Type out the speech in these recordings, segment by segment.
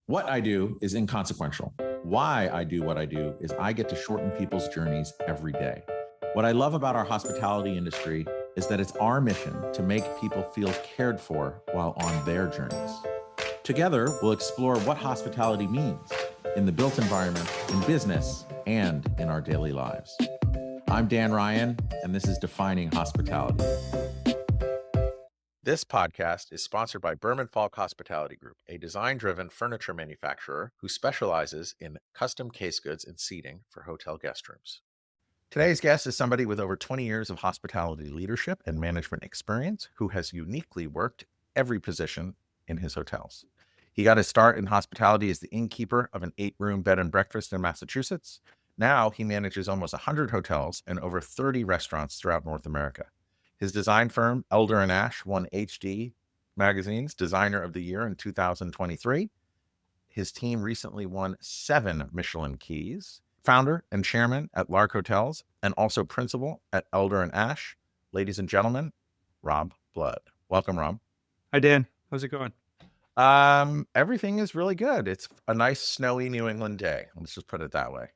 What I do is inconsequential. Why I do what I do is I get to shorten people's journeys every day. What I love about our hospitality industry is that it's our mission to make people feel cared for while on their journeys. Together, we'll explore what hospitality means in the built environment, in business, and in our daily lives. I'm Dan Ryan, and this is Defining Hospitality. This podcast is sponsored by Berman Falk Hospitality Group, a design-driven furniture manufacturer who specializes in custom case goods and seating for hotel guest rooms. Today's guest is somebody with over 20 years of hospitality leadership and management experience who has uniquely worked every position in his hotels. He got his start in hospitality as the innkeeper of an 8-room bed and breakfast in Massachusetts. Now he manages almost 100 hotels and over 30 restaurants throughout North America. His design firm, Elder & Ash, won HD Magazine's Designer of the Year in 2023. His team recently won 7 Michelin Keys. Founder and chairman at Lark Hotels and also principal at Elder & Ash. Ladies and gentlemen, Rob Blood. Welcome, Rob. Hi, Dan. How's it going? Everything is really good. It's a nice snowy New England day. Let's just put it that way.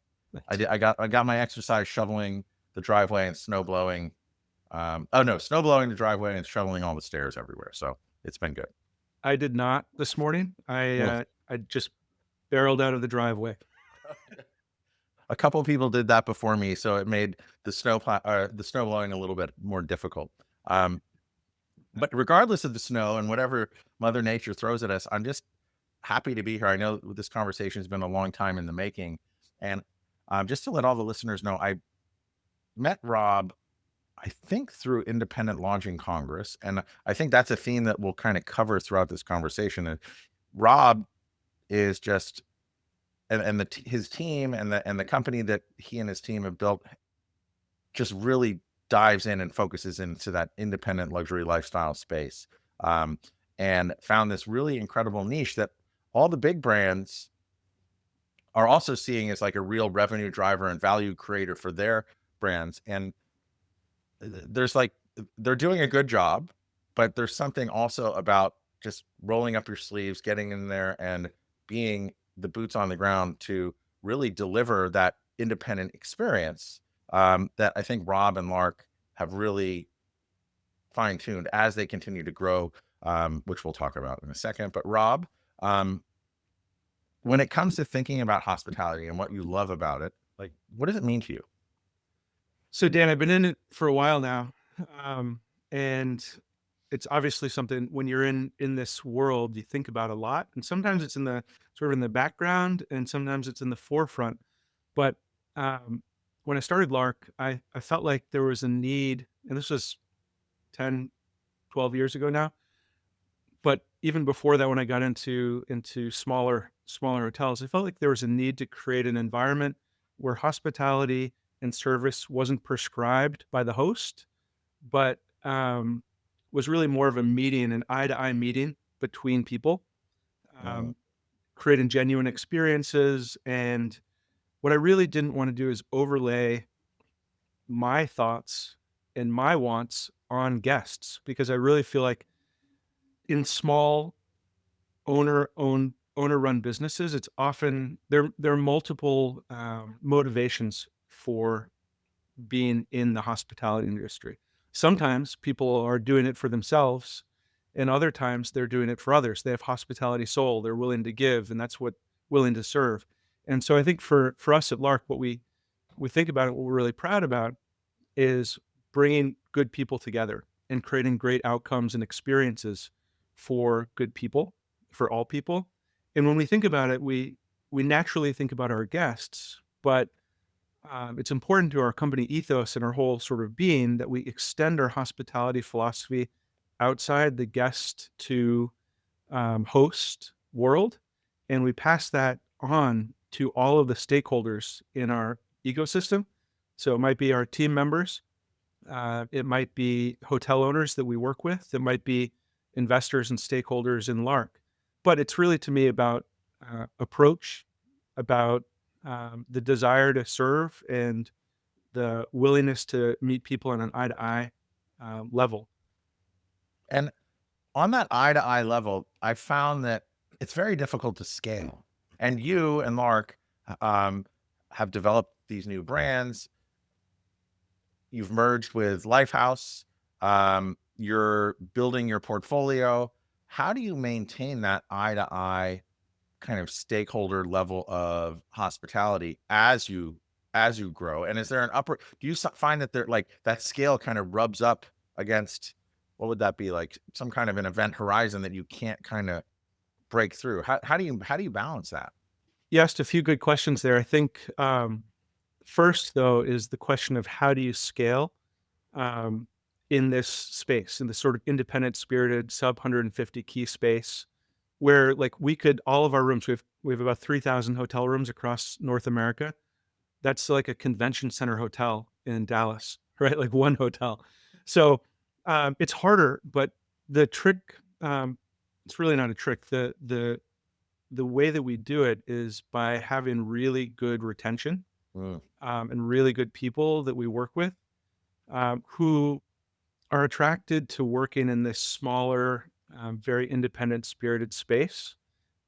I got my exercise shoveling the driveway and snow blowing. Snow blowing the driveway and shoveling all the stairs everywhere. So it's been good. I did not this morning. I just barreled out of the driveway. A couple of people did that before me, so it made the snow blowing a little bit more difficult. But regardless of the snow and whatever Mother Nature throws at us, I'm just happy to be here. I know this conversation has been a long time in the making, and just to let all the listeners know, I met Rob, I think, through Independent Lodging Congress. And I think that's a theme that we'll kind of cover throughout this conversation. And Rob is just, his team and the company that he and his team have built just really dives in and focuses into that independent luxury lifestyle space. And found this really incredible niche that all the big brands are also seeing as like a real revenue driver and value creator for their brands. And they're doing a good job, but there's something also about just rolling up your sleeves, getting in there and being the boots on the ground to really deliver that independent experience that I think Rob and Lark have really fine-tuned as they continue to grow, which we'll talk about in a second. But Rob, when it comes to thinking about hospitality and what you love about it, like, what does it mean to you? So, Dan, I've been in it for a while now, and it's obviously something when you're in this world you think about a lot, and sometimes it's in the background, and sometimes it's in the forefront. But when I started Lark, I felt like there was a need, and this was 10, 12 years ago now. But even before that, when I got into smaller hotels, I felt like there was a need to create an environment where hospitality and service wasn't prescribed by the host, but was really more of a meeting, an eye-to-eye meeting between people, creating genuine experiences. And what I really didn't want to do is overlay my thoughts and my wants on guests, because I really feel like in small owner-run businesses, it's often there are multiple motivations for being in the hospitality industry. Sometimes people are doing it for themselves, and other times they're doing it for others. They have hospitality soul. They're willing to give, and that's what willing to serve. And so I think for us at Lark, what we think about it, what we're really proud about is bringing good people together and creating great outcomes and experiences for good people, for all people. And when we think about it, we naturally think about our guests, but it's important to our company ethos and our whole sort of being that we extend our hospitality philosophy outside the guest to host world, and we pass that on to all of the stakeholders in our ecosystem. So it might be our team members, it might be hotel owners that we work with, it might be investors and stakeholders in Lark, but it's really, to me, about approach, about the desire to serve and the willingness to meet people on an eye-to-eye level. And on that eye-to-eye level, I found that it's very difficult to scale. And you and Lark um, have developed these new brands. You've merged with Lifehouse. You're building your portfolio. How do you maintain that eye to eye kind of stakeholder level of hospitality as you grow? And is there an upper, do you find that there, like, that scale kind of rubs up against, what would that be, like some kind of an event horizon that you can't kind of break through? How do you balance that? You asked a few good questions there. I think first, though, is the question of how do you scale um, in this space, in this sort of independent, spirited, sub 150 key space, where like we could all of our rooms. We have about 3,000 hotel rooms across North America. That's like a convention center hotel in Dallas, right? Like one hotel. So it's harder, but the trick, it's really not a trick. The way that we do it is by having really good retention Mm, and really good people that we work with who are attracted to working in this smaller, very independent, spirited space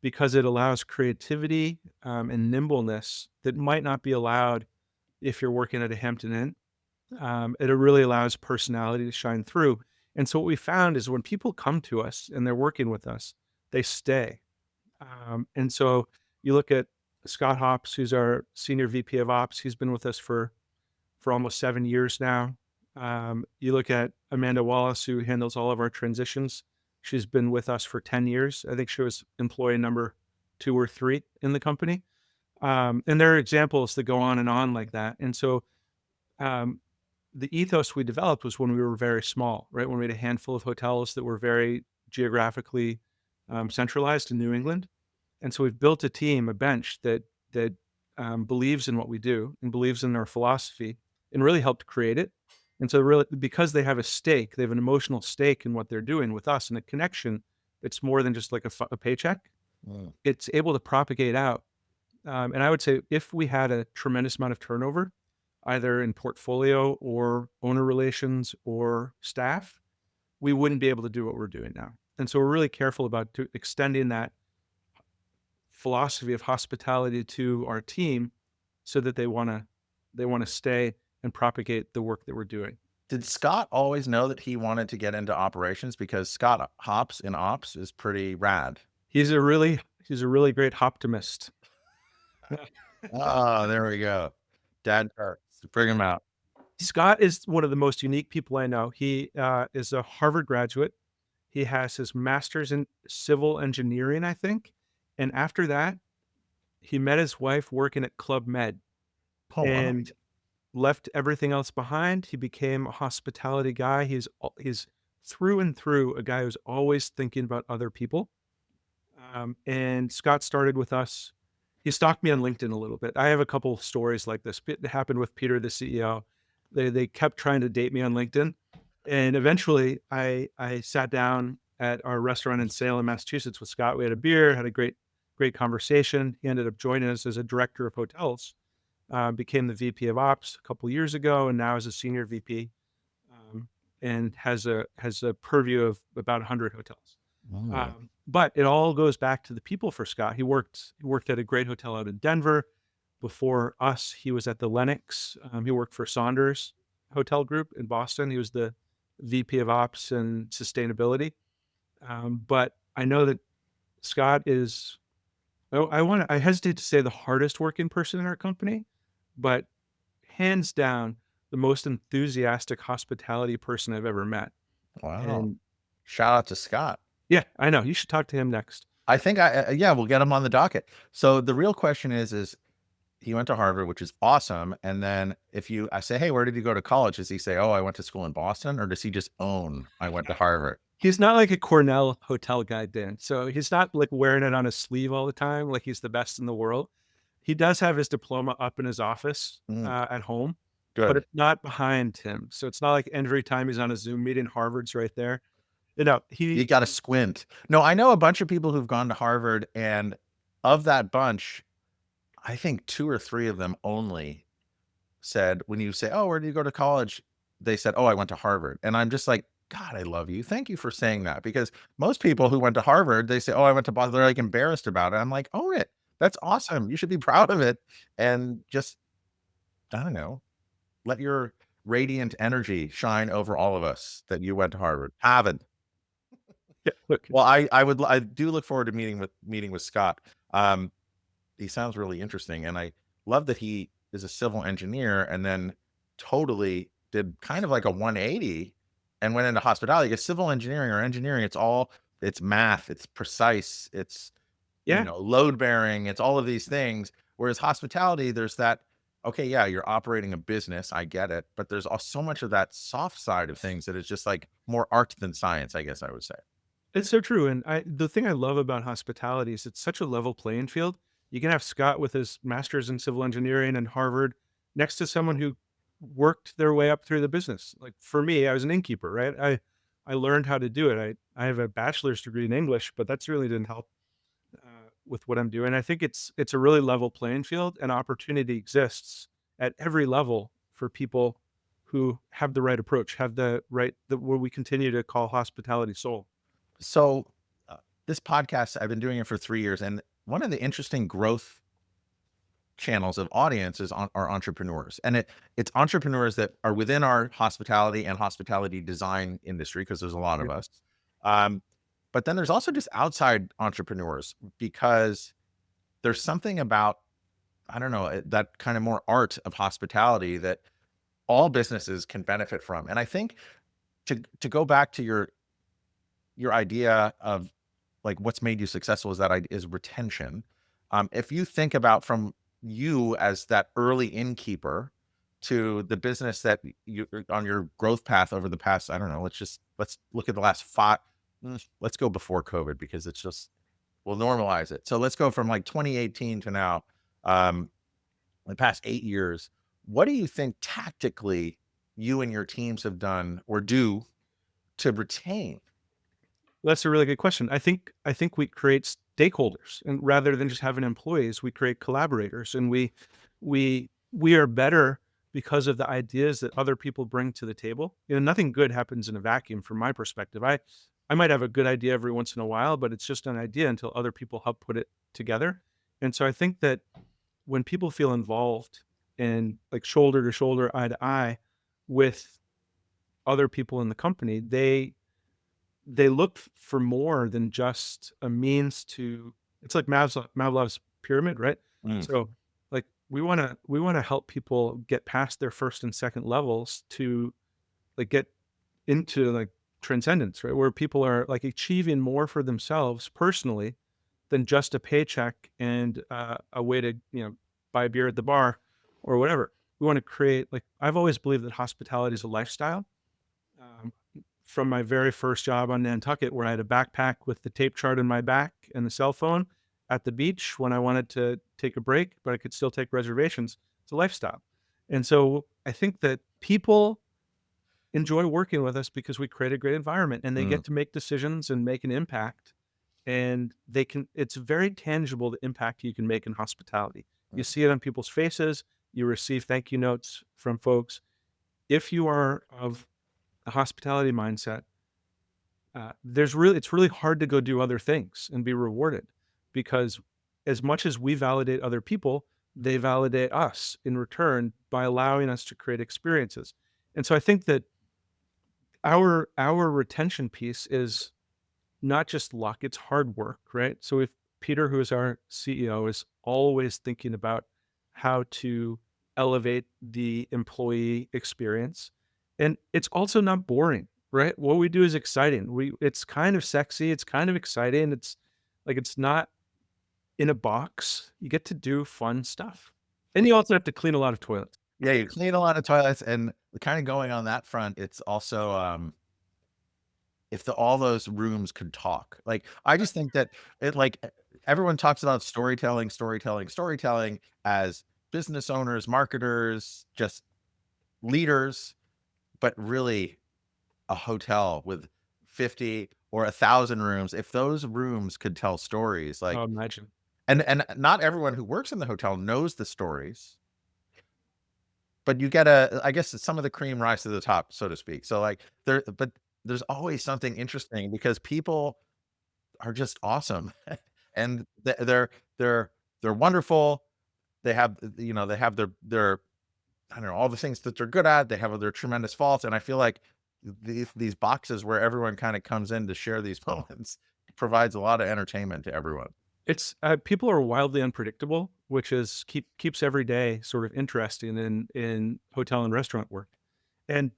because it allows creativity and nimbleness that might not be allowed if you're working at a Hampton Inn. It really allows personality to shine through. And so what we found is when people come to us and they're working with us, they stay. And so you look at Scott Hops, who's our senior VP of Ops. He's been with us for almost 7 years now. You look at Amanda Wallace, who handles all of our transitions. She's been with us for 10 years. I think she was employee number 2 or 3 in the company. And there are examples that go on like that. And so um, the ethos we developed was when we were very small, right? When we had a handful of hotels that were very geographically centralized in New England. And so we've built a team, a bench that believes in what we do and believes in our philosophy and really helped create it. And so really, because they have a stake, they have an emotional stake in what they're doing with us and a connection that's more than just like a paycheck. mm. It's able to propagate out. And I would say if we had a tremendous amount of turnover, either in portfolio or owner relations or staff, we wouldn't be able to do what we're doing now. And so we're really careful about extending that philosophy of hospitality to our team so that they want to stay and propagate the work that we're doing. Did Scott always know that he wanted to get into operations? Because Scott Hops in ops is pretty rad. He's a really great optimist. Oh, there we go. Dad charts. Bring him out. Scott is one of the most unique people I know. He is a Harvard graduate. He has his master's in civil engineering, I think. And after that, he met his wife working at Club Med Oh, wow. and left everything else behind. He became a hospitality guy. He's through and through a guy who's always thinking about other people. And Scott started with us. He stalked me on LinkedIn a little bit. I have a couple of stories like this. It happened with Peter, the CEO. They kept trying to date me on LinkedIn, and eventually I sat down at our restaurant in Salem, Massachusetts, with Scott. We had a beer, had a great conversation. He ended up joining us as a director of hotels, became the VP of Ops a couple years ago, and now is a senior VP, and has a purview of about 100 hotels. Mm. But it all goes back to the people for Scott. He worked at a great hotel out in Denver. Before us, he was at the Lenox. He worked for Saunders Hotel Group in Boston. He was the VP of Ops and Sustainability. But I know that Scott is. I hesitate to say the hardest working person in our company, but hands down the most enthusiastic hospitality person I've ever met. Wow. And Shout out to Scott. yeah, I know you should talk to him next. I think yeah, we'll get him on the docket. So the real question is he went to Harvard, which is awesome. And then I say, hey, where did you go to college? Does he say, oh, I went to school in Boston? Or does he just own, I went to Harvard? He's not like a Cornell hotel guy, Dan. So he's not like wearing it on his sleeve all the time, like he's the best in the world. He does have his diploma up in his office Mm, at home, but good. it's not behind him. So it's not like every time he's on a Zoom meeting, Harvard's right there. You know, You got to squint. No, I know a bunch of people who've gone to Harvard, and of that bunch, I think 2 or 3 of them only said, when you say, oh, where did you go to college? They said, oh, I went to Harvard. And I'm just like God, I love you. Thank you for saying that, because most people who went to Harvard, they say, "Oh, I went to Boston." They're like embarrassed about it. I'm like, own it. That's awesome. You should be proud of it, and just, I don't know, let your radiant energy shine over all of us that you went to Harvard. Haven't. Yeah, look, Well, I do look forward to meeting with Scott. Um, he sounds really interesting, and I love that he is a civil engineer and then totally did kind of like a 180 and went into hospitality. Because civil engineering or engineering, it's math, it's precise, it's, yeah, load bearing, it's all of these things. Whereas hospitality, there's that, okay, yeah, you're operating a business, I get it, but there's also so much of that soft side of things that is just like more art than science, I guess I would say. it's so true. And the thing I love about hospitality is it's such a level playing field. You can have Scott with his master's in civil engineering and Harvard next to someone who worked their way up through the business. Like for me, I was an innkeeper, right? I learned how to do it. I have a bachelor's degree in English, but that's really didn't help with what I'm doing. I think it's a really level playing field, and opportunity exists at every level for people who have the right approach, have the right the what we continue to call hospitality soul. So, this podcast, I've been doing it for 3 years, and one of the interesting growth channels of audience are entrepreneurs, and it's entrepreneurs that are within our hospitality and hospitality design industry, because there's a lot of Yep. us. Um, but then there's also just outside entrepreneurs, because there's something about, I don't know, that kind of more art of hospitality that all businesses can benefit from. And I think, to go back to your idea of like what's made you successful, is retention. If you think about from you as that early innkeeper to the business that you on your growth path over the past, I don't know, let's look at the last five. Let's go before COVID, because it's just, we'll normalize it. So let's go from like 2018 to now, um, the past 8 years. What do you think tactically you and your teams have done or do to retain? That's a really good question. I think we create stakeholders, and rather than just having employees, we create collaborators, and we are better because of the ideas that other people bring to the table. Nothing good happens in a vacuum from my perspective. I might have a good idea every once in a while, but it's just an idea until other people help put it together. And so I think that when people feel involved and like shoulder to shoulder, eye to eye with other people in the company, they look for more than just a means to it's like Maslow's pyramid, right? Mm, So, like, we wanna help people get past their first and second levels to, like, get into, like, transcendence, right? Where people are, like, achieving more for themselves personally than just a paycheck and, a way to, buy a beer at the bar or whatever. We wanna create like, I've always believed that hospitality is a lifestyle. Um, from my very first job on Nantucket, where I had a backpack with the tape chart in my back and the cell phone at the beach when I wanted to take a break, but I could still take reservations. It's a lifestyle. And so I think that people enjoy working with us because we create a great environment and they mm, get to make decisions and make an impact. And it's very tangible the impact you can make in hospitality. You mm, see it on people's faces, you receive thank you notes from folks. If you are of a hospitality mindset, it's really hard to go do other things and be rewarded, because as much as we validate other people, they validate us in return by allowing us to create experiences. And so I think that our retention piece is not just luck, it's hard work, right? So if Peter, who is our CEO, is always thinking about how to elevate the employee experience. And it's also not boring, right? What we do is exciting. It's kind of sexy, it's kind of exciting. It's like it's not in a box. You get to do fun stuff. And you also have to clean a lot of toilets. yeah, you clean a lot of toilets, and kind of going on that front, it's also, if all those rooms could talk. Like, I just think that everyone talks about storytelling, storytelling, storytelling as business owners, marketers, just leaders, but really a hotel with 50 or 1,000 rooms, if those rooms could tell stories, Oh, like, imagine. and not everyone who works in the hotel knows the stories, but you get a, I guess some of the cream rise to the top, so to speak. So like there, but there's always something interesting because people are just awesome, and they're they're wonderful. They have, they have their I don't know, all the things that they're good at. They have their tremendous faults, and I feel like these boxes where everyone kind of comes in to share these moments provides a lot of entertainment to everyone. It's people are wildly unpredictable, which is keeps every day sort of interesting in hotel and restaurant work. And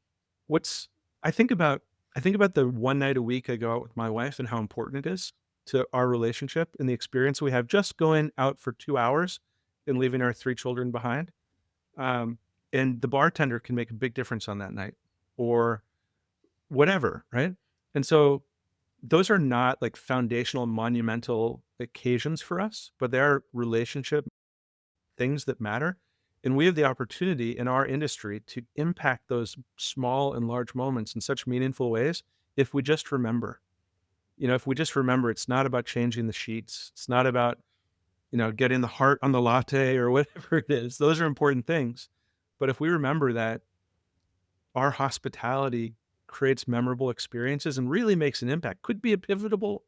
what's I think about I think about the one night a week I go out with my wife and how important it is to our relationship and the experience we have just going out for 2 hours and leaving our 3 children behind. Um, and the bartender can make a big difference on that night or whatever, right? And so those are not like foundational, monumental occasions for us, but they're relationship things that matter. And we have the opportunity in our industry to impact those small and large moments in such meaningful ways if we just remember. If we just remember, it's not about changing the sheets. It's not about, getting the heart on the latte or whatever it is. Those are important things. But if we remember that our hospitality creates memorable experiences and really makes an impact, could be a pivotal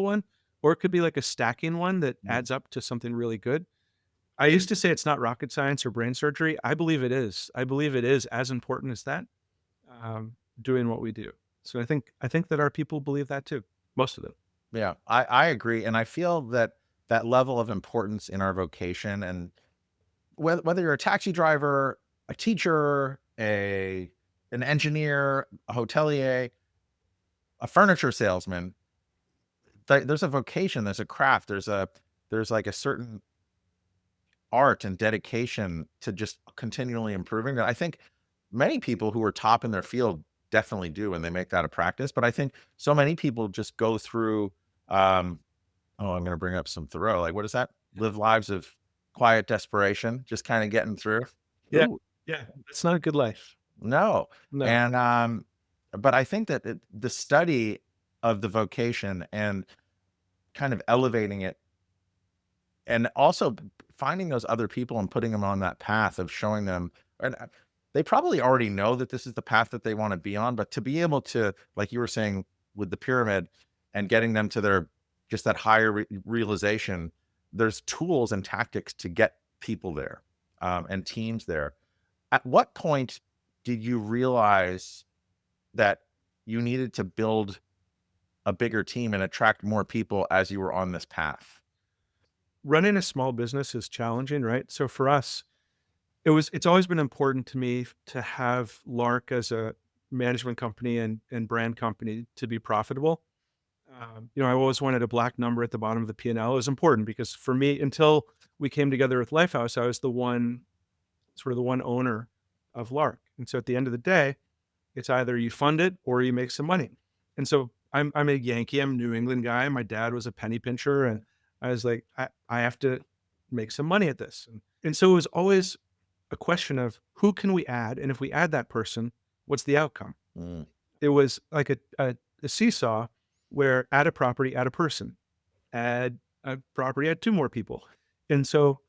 one, or it could be like a stacking one that Mm. adds up to something really good. I used to say it's not rocket science or brain surgery. I believe it is. I believe it is as important as that, doing what we do. So I think that our people believe that too. Most of them. Yeah, I agree, and I feel that that level of importance in our vocation, and whether you're a taxi driver, a teacher, an engineer, a hotelier, a furniture salesman, there's a vocation, there's a craft, there's like a certain art and dedication to just continually improving that I think many people who are top in their field definitely do, and they make that a practice. But I think so many people just go through, um, oh, I'm going to bring up some Thoreau. Like, what is that? Live lives of quiet desperation, just kind of getting through. Yeah. Ooh, Yeah. It's not a good life. no. No. And, but I think that the study of the vocation and kind of elevating it, and also finding those other people and putting them on that path of showing them, and they probably already know that this is the path that they want to be on, but to be able to, like you were saying with the pyramid and getting them to their, just that higher realization, there's tools and tactics to get people there, and teams there. At what point did you realize that you needed to build a bigger team and attract more people as you were on this path? Running a small business is challenging, right? So for us, it's always been important to me to have Lark as a management company and brand company to be profitable. I always wanted a black number at the bottom of the P&L. It was important because for me, until we came together with Lifehouse, I was sort of the one owner of Lark. And so at the end of the day, it's either you fund it or you make some money. And so I'm a Yankee. I'm a New England guy. My dad was a penny pincher, and I was like, I have to make some money at this. And so it was always a question of who can we add, and if we add that person, what's the outcome? Mm, It was like a seesaw where add a property, add a person, add a property, add two more people. And so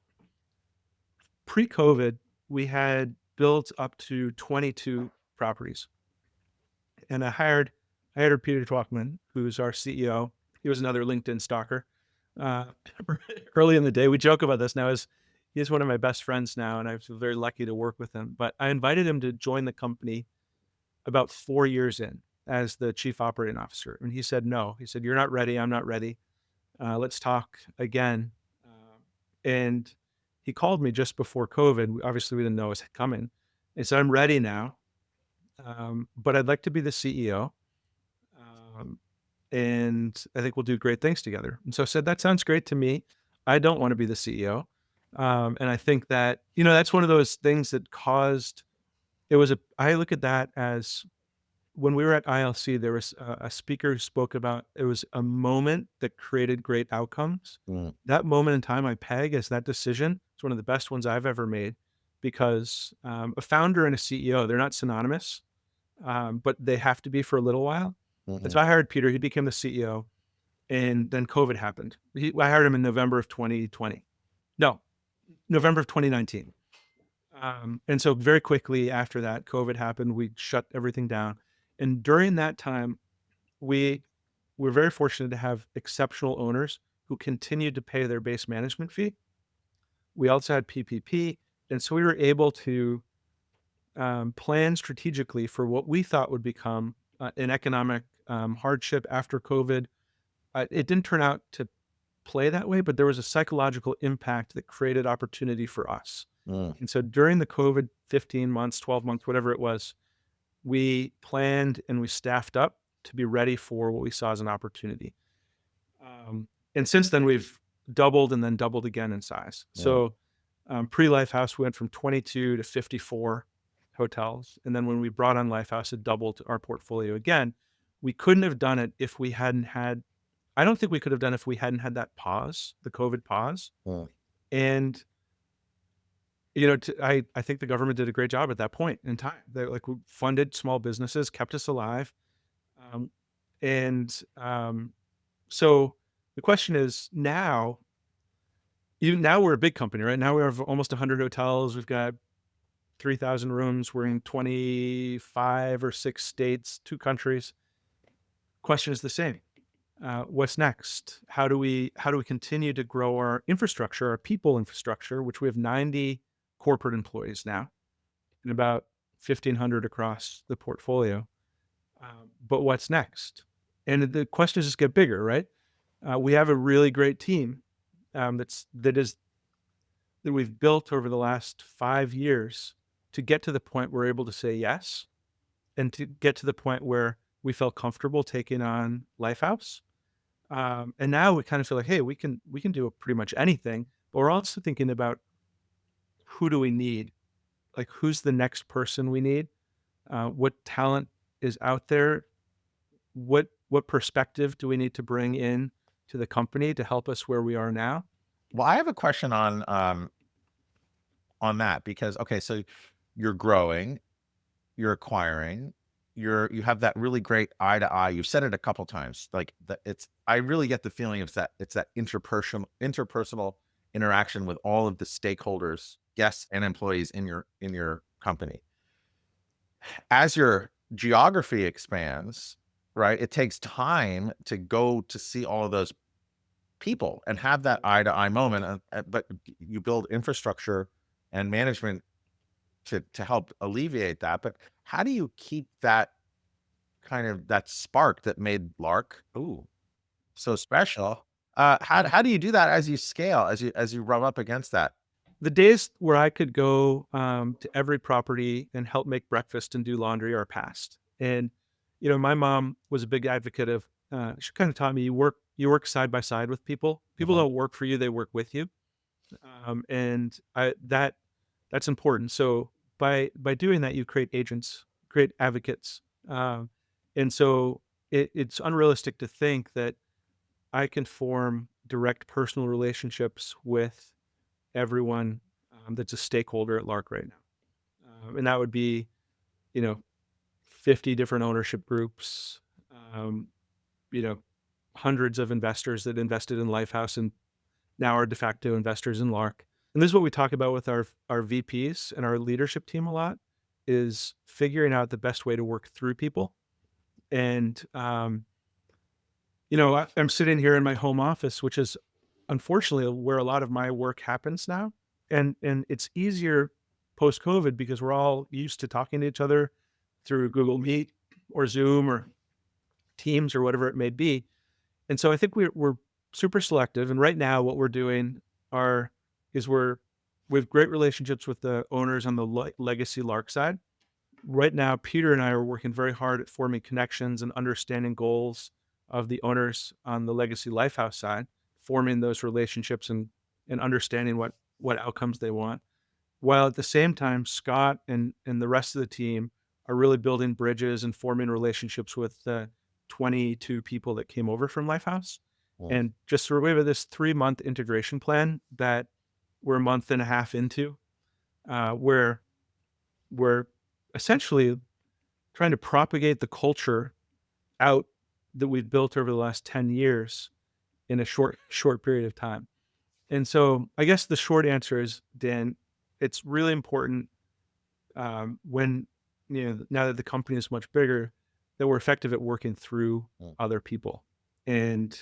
pre-COVID, we had built up to 22 properties. And I hired Peter Twachtman, who's our CEO. He was another LinkedIn stalker. Uh, early in the day, we joke about this now. He's one of my best friends now, and I feel very lucky to work with him. But I invited him to join the company about 4 years in as the chief operating officer, and he said no. He said, "You're not ready. I'm not ready. Let's talk again." And he called me just before COVID. Obviously, we didn't know it was coming. He said, "I'm ready now, but I'd like to be the CEO, um, and I think we'll do great things together." And so I said, "That sounds great to me. I don't want to be the CEO." And I think that, that's one of those things that caused I look at that as when we were at ILC, there was a speaker who spoke about it was a moment that created great outcomes. mm, That moment in time I peg as that decision. It's one of the best ones I've ever made because a founder and a CEO, they're not synonymous, but they have to be for a little while. And mhm. so I hired Peter. He became the CEO, and then COVID happened. I hired him in November of 2020. No, November of 2019. And so very quickly after that, COVID happened. We shut everything down. And during that time, we were very fortunate to have exceptional owners who continued to pay their base management fee. We also had PPP, and so we were able to plan strategically for what we thought would become an economic hardship after COVID. It didn't turn out to play that way, but there was a psychological impact that created opportunity for us. Mm. And so during the COVID 15 months, 12 months, whatever it was, we planned and we staffed up to be ready for what we saw as an opportunity. And since then, we've doubled and then doubled again in size. Yeah. So pre-Lifehouse, we went from 22 to 54 hotels. And then when we brought on Lifehouse, it doubled our portfolio again. We couldn't have done it if we hadn't had, I don't think we could have done it if we hadn't had that pause, the COVID pause. Mm. And, you know, I think the government did a great job at that point in time. They like we funded small businesses, kept us alive. Um, and so the question is now, even now we're a big company, right? Now we have almost 100 hotels. We've got 3,000 rooms. We're in 25 or 6 states, 2 countries. Question is the same. What's next? How do we continue to grow our infrastructure, our people infrastructure, which we have 90 corporate employees now and about 1,500 across the portfolio. But what's next? And the questions just get bigger, right? We have a really great team that we've built over the last 5 years to get to the point we're able to say yes, and to get to the point where we felt comfortable taking on Lifehouse. And now we kind of feel like, hey, we can do pretty much anything. But we're also thinking about who do we need? Like, who's the next person we need? What talent is out there? What perspective do we need to bring in to the company to help us where we are now? Well, I have a question on that because, okay, so you're growing, you're acquiring, you have that really great eye to eye. You've said it a couple times, like that. I really get the feeling it's that interpersonal interaction with all of the stakeholders, guests, and employees in your company. As your geography expands, right, it takes time to go to see all of those people and have that eye to eye moment. But you build infrastructure and management to help alleviate that. But how do you keep that kind of that spark that made Lark so special? How do you do that as you scale, as you rub up against that? The days where I could go to every property and help make breakfast and do laundry are past. And you know, my mom was a big advocate of. She kind of taught me you work side by side with people. People Uh-huh. don't work for you; they work with you. And that's important. So by doing that, you create agents, create advocates. And so it's unrealistic to think that I can form direct personal relationships with everyone that's a stakeholder at Lark right now. And that would be, you know, 50 different ownership groups, um, you know, hundreds of investors that invested in Lifehouse and now are de facto investors in Lark. And this is what we talk about with our VPs and our leadership team a lot, is figuring out the best way to work through people. And you know, I'm sitting here in my home office, which is unfortunately where a lot of my work happens now. And it's easier post COVID because we're all used to talking to each other through Google Meet or Zoom or Teams or whatever it may be. And so I think we're super selective. And right now, what we're doing is we have great relationships with the owners on the legacy Lark side. Right now, Peter and I are working very hard at forming connections and understanding goals of the owners on the legacy Lifehouse side, forming those relationships and understanding what outcomes they want. While at the same time, Scott and the rest of the team are really building bridges and forming relationships with the 22 people that came over from Lifehouse. Mm. And just sort of we have this 3-month integration plan that we're a month and a half into, where we're essentially trying to propagate the culture out that we've built over the last 10 years in a short period of time. And so I guess the short answer is, Dan, it's really important when, you know, now that the company is much bigger, that we're effective at working through Mm. other people. And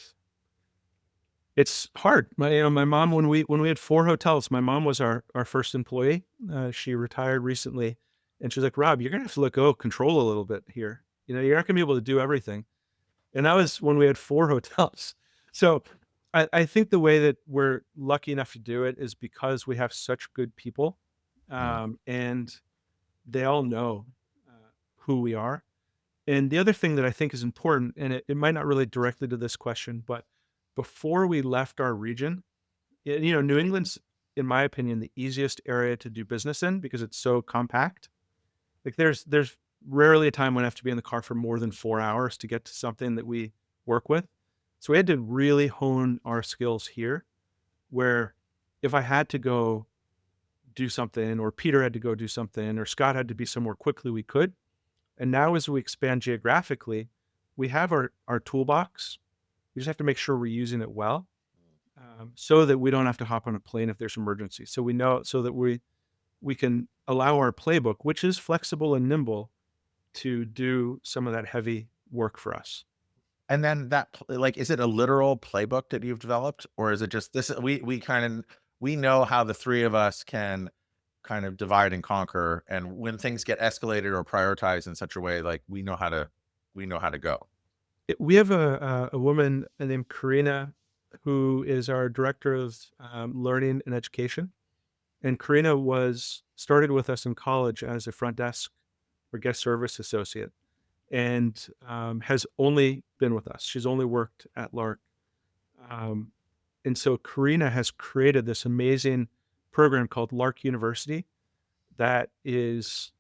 it's hard. My mom, when we had 4 hotels, my mom was our first employee. She retired recently, and she's like, "Rob, you're gonna have to let go of control a little bit here. You're not gonna be able to do everything." And that was when we had 4 hotels. So I think the way that we're lucky enough to do it is because we have such good people, Mm. and they all know who we are. And the other thing that I think is important, and it might not relate directly to this question, but before we left our region, New England's, in my opinion, the easiest area to do business in because it's so compact. Like there's rarely a time when I have to be in the car for more than 4 hours to get to something that we work with. So we had to really hone our skills here, where if I had to go do something, or Peter had to go do something, or Scott had to be somewhere quickly, we could. And now as we expand geographically, we have our toolbox. We just have to make sure we're using it well, so that we don't have to hop on a plane if there's emergency. So we know so that we can allow our playbook, which is flexible and nimble, to do some of that heavy work for us. And then like, is it a literal playbook that you've developed, or is it just this? We know how the three of us can kind of divide and conquer, and when things get escalated or prioritized in such a way, like we know how to go. We have a woman named Karina, who is our director of learning and education. And Karina was started with us in college as a front desk or guest service associate, and has only been with us. She's only worked at Lark. Um, and so Karina has created this amazing program called Lark University that is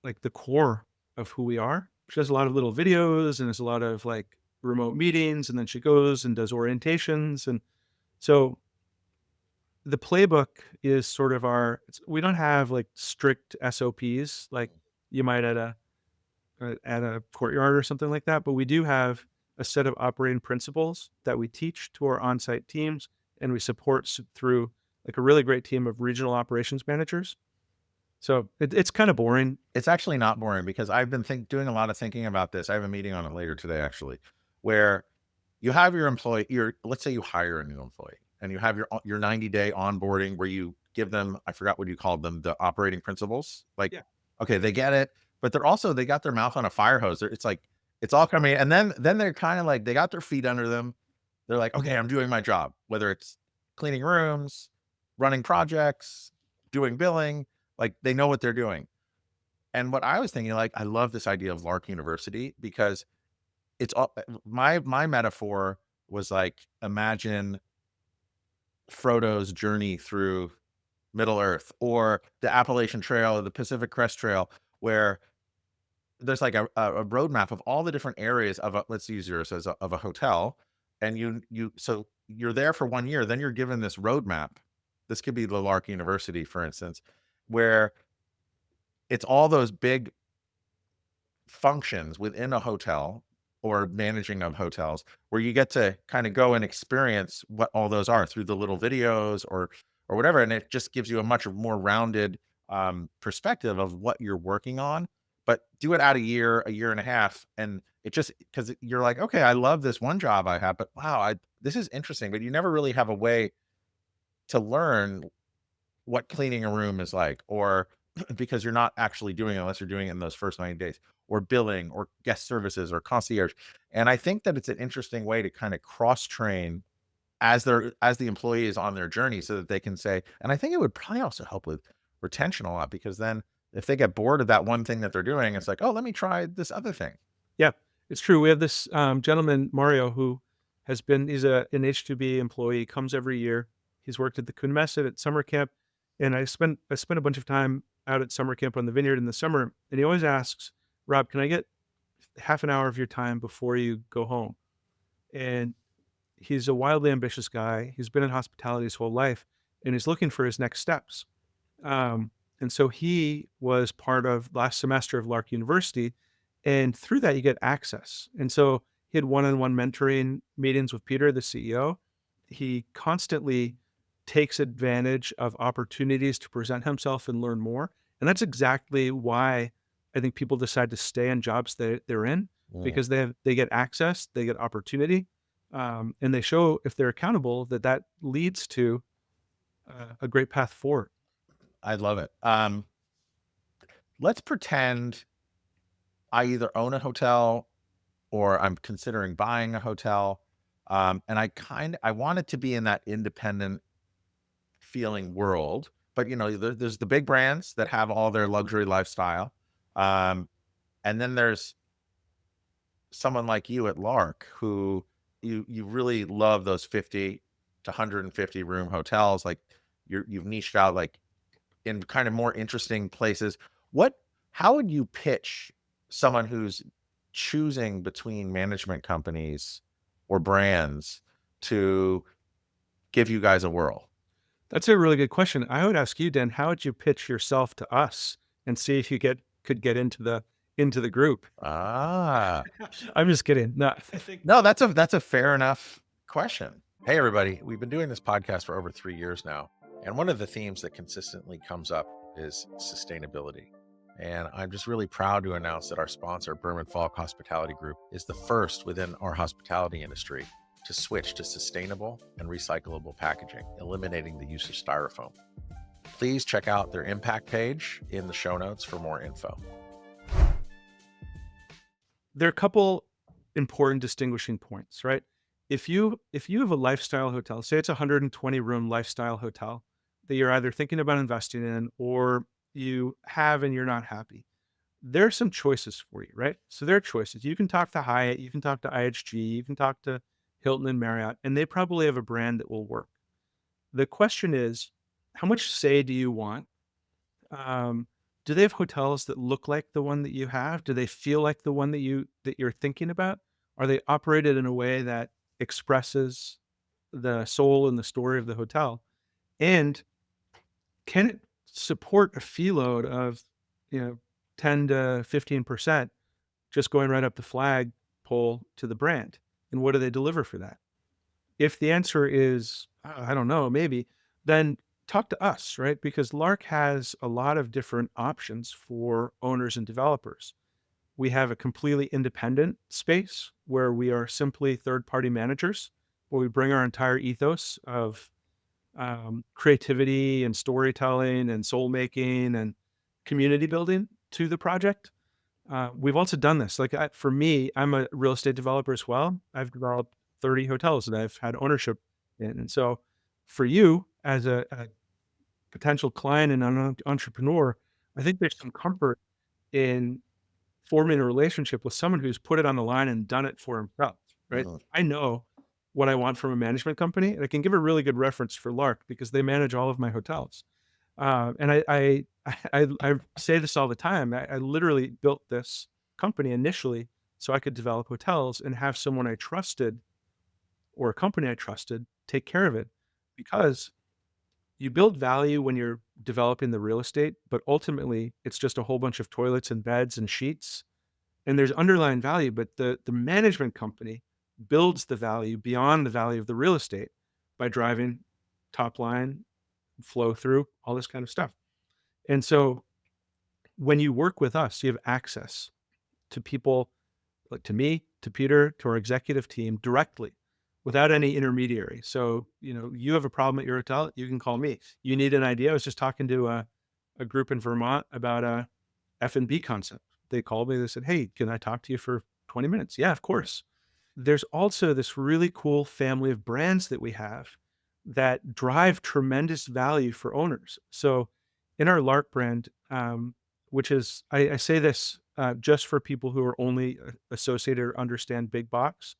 like the core of who we are. She does a lot of little videos and there's a lot of like remote meetings, and then she goes and does orientations. And so the playbook is sort of we don't have like strict SOPs like you might at a courtyard or something like that, but we do have a set of operating principles that we teach to our on-site teams, and we support through like a really great team of regional operations managers. So it's kind of boring. It's actually not boring because I've been doing a lot of thinking about this. I have a meeting on it later today, actually, where you have your employee. Let's say you hire a new employee, and you have your 90-day onboarding where you give them, I forgot what you called them, the operating principles. Like, Yeah. okay, they get it, but they got their mouth on a fire hose. It's like it's all coming, and then they're kind of like they got their feet under them. They're like, okay, I'm doing my job, whether it's cleaning rooms, running projects, doing billing. Like they know what they're doing. And what I was thinking, like, I love this idea of Lark University because it's all my metaphor was like, imagine Frodo's journey through Middle Earth, or the Appalachian Trail or the Pacific Crest Trail, where there's like a roadmap of all the different areas of let's use yours as of a hotel. And so you're there for 1 year, then you're given this roadmap. This could be the Lark University, for instance, where it's all those big functions within a hotel or managing of hotels where you get to kind of go and experience what all those are through the little videos or whatever, and it just gives you a much more rounded perspective of what you're working on. But do it out a year and a half, and it just because you're like, okay, I love this one job I have, but wow, this is interesting. But you never really have a way to learn what cleaning a room is like, or because you're not actually doing it unless you're doing it in those first 90 days, or billing, or guest services, or concierge. And I think that it's an interesting way to kind of cross train as the employee is on their journey so that they can say, and I think it would probably also help with retention a lot because then if they get bored of that one thing that they're doing, it's like, oh, let me try this other thing. Yeah, it's true. We have this gentleman, Mario, who he's an H2B employee, comes every year. He's worked at the Kunmesse at summer camp. And I spent a bunch of time out at summer camp on the vineyard in the summer. And he always asks, Rob, can I get half an hour of your time before you go home? And he's a wildly ambitious guy. He's been in hospitality his whole life, and he's looking for his next steps. And so he was part of last semester of Lark University, and through that you get access. And so he had one-on-one mentoring meetings with Peter, the CEO. He constantly takes advantage of opportunities to present himself and learn more. And that's exactly why I think people decide to stay in jobs that they're in Mm, because they get access, they get opportunity, and they show if they're accountable that leads to a great path forward. I love it. Let's pretend I either own a hotel or I'm considering buying a hotel. And I want it to be in that independent feeling world. But there's the big brands that have all their luxury lifestyle. Um, and then there's someone like you at Lark who you really love those 50 to 150 room hotels. Like you've niched out like in kind of more interesting places. What how would you pitch someone who's choosing between management companies or brands to give you guys a whirl? That's a really good question. I would ask you, Dan, how would you pitch yourself to us and see if you could get into the group? Ah. I'm just kidding. No, I think No, that's a fair enough question. Hey everybody, we've been doing this podcast for over 3 years now, and one of the themes that consistently comes up is sustainability. And I'm just really proud to announce that our sponsor, Berman Falk Hospitality Group, is the first within our hospitality industry to switch to sustainable and recyclable packaging, eliminating the use of styrofoam. Please check out their impact page in the show notes for more info. there are a couple important distinguishing points, right? If you have a lifestyle hotel, say it's a 120 room lifestyle hotel that you're either thinking about investing in or you have and you're not happy, there are some choices for you, right? So there are choices. You can talk to Hyatt, you can talk to IHG, you can talk to Hilton and Marriott, and they probably have a brand that will work. The question is, how much say do you want? Um, do they have hotels that look like the one that you have? Do they feel like the one that you're thinking about? Are they operated in a way that expresses the soul and the story of the hotel? And can it support a fee load of, you know, 10 to 15% just going right up the flagpole to the brand? And what do they deliver for that? If the answer is, I don't know, maybe, then talk to us, right? Because Lark has a lot of different options for owners and developers. We have a completely independent space where we are simply third party managers, where we bring our entire ethos of creativity and storytelling and soul making and community building to the project. We've also done this. Like for me, I'm a real estate developer as well. I've developed 30 hotels that I've had ownership in. And so for you as a potential client and an entrepreneur, I think there's some comfort in forming a relationship with someone who's put it on the line and done it for himself, right? Mhm. I know what I want from a management company, and I can give a really good reference for Lark because they manage all of my hotels. And I say this all the time. I literally built this company initially so I could develop hotels and have someone I trusted or a company I trusted take care of it because you build value when you're developing the real estate, but ultimately it's just a whole bunch of toilets and beds and sheets. And there's underlying value, but the management company builds the value beyond the value of the real estate by driving top line, flow through, all this kind of stuff. And so when you work with us, you have access to people like to me, to Peter, to our executive team directly without any intermediary. So, you have a problem at your hotel, you can call me. You need an idea. I was just talking to a group in Vermont about a F&B concept. They called me, they said, "Hey, can I talk to you for 20 minutes?" Yeah, of course. There's also this really cool family of brands that we have that drive tremendous value for owners. So in our Lark brand, which is, I say this just for people who are only associated or understand big box.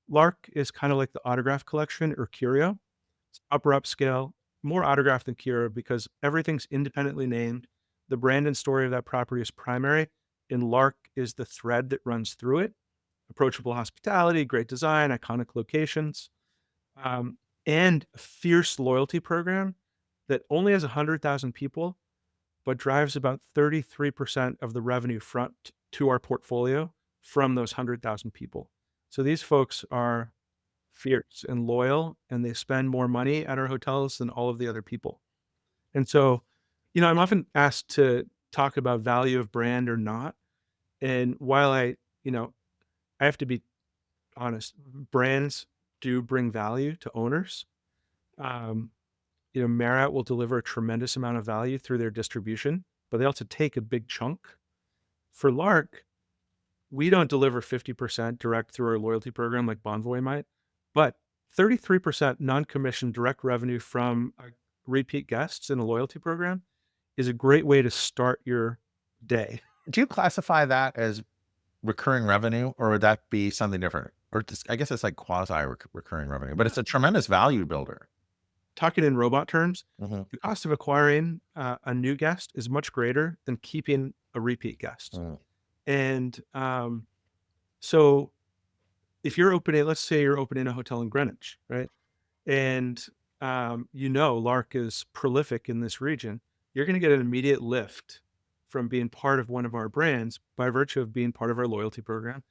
Lark is kind of like the autograph collection or curio. It's upper upscale, more autograph than curio because everything's independently named. The brand and story of that property is primary, and Lark is the thread that runs through it. Approachable hospitality, great design, iconic locations, um, and a fierce loyalty program that only has 100,000 people, but drives about 33% of the revenue front to our portfolio from those 100,000 people. So these folks are fierce and loyal, and they spend more money at our hotels than all of the other people. And so, I'm often asked talk about value of brand or not. And while I have to be honest, brands do bring value to owners. Um, Marriott will deliver a tremendous amount of value through their distribution, but they also take a big chunk. For Lark, we don't deliver 50% direct through our loyalty program like Bonvoy might, but 33% non-commissioned direct revenue from repeat guests in a loyalty program is a great way to start your day. Do you classify that as recurring revenue, or would that be something different? Or just, I guess it's like quasi recurring revenue, but it's a tremendous value builder. Talking in robot terms, Mhm. the cost of acquiring a new guest is much greater than keeping a repeat guest. Mm. And so if you're opening, let's say you're opening a hotel in Greenwich, right? And Lark is prolific in this region, you're going to get an immediate lift from being part of one of our brands by virtue of being part of our loyalty program.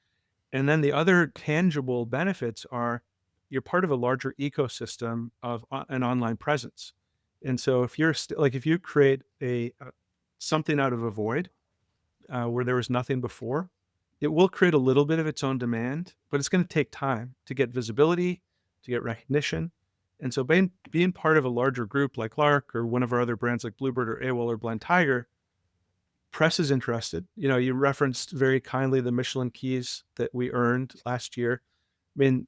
And then the other tangible benefits are you're part of a larger ecosystem of an online presence. And so if you're if you create a something out of a void where there was nothing before, it will create a little bit of its own demand, but it's going to take time to get visibility, to get recognition. And so being part of a larger group like Lark or one of our other brands like Bluebird or AWOL or Blind Tiger, press is interested. You referenced very kindly the Michelin keys that we earned last year. I mean,